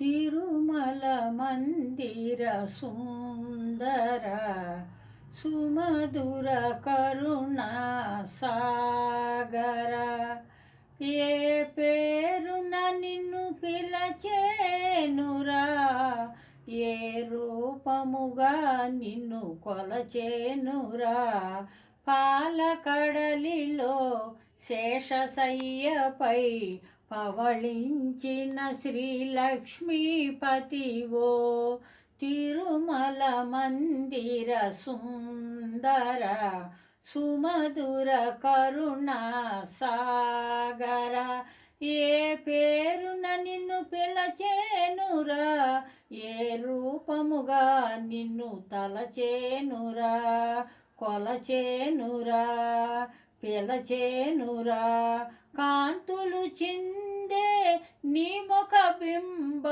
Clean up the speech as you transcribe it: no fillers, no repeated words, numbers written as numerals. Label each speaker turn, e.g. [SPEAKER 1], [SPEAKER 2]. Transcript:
[SPEAKER 1] తిరుమల మందిర సుందర సుమధుర కరుణా సాగర, ఏ పేరున నిన్ను పిలచేనురా, ఏ రూపముగా నిన్ను కొలచేనురా. పాలకడలిలో శేషశయ్యపై పవళించిన శ్రీలక్ష్మీపతివో, తిరుమల మందిర సుందర సుమధుర కరుణా సాగర, ఏ పేరున నిన్ను పిలచేనురా, ఏ రూపముగా నిన్ను తలచేనురా, కొలచేనురా, పిలచేనురా. కాంతులు చిందే నీ ముఖ బింబ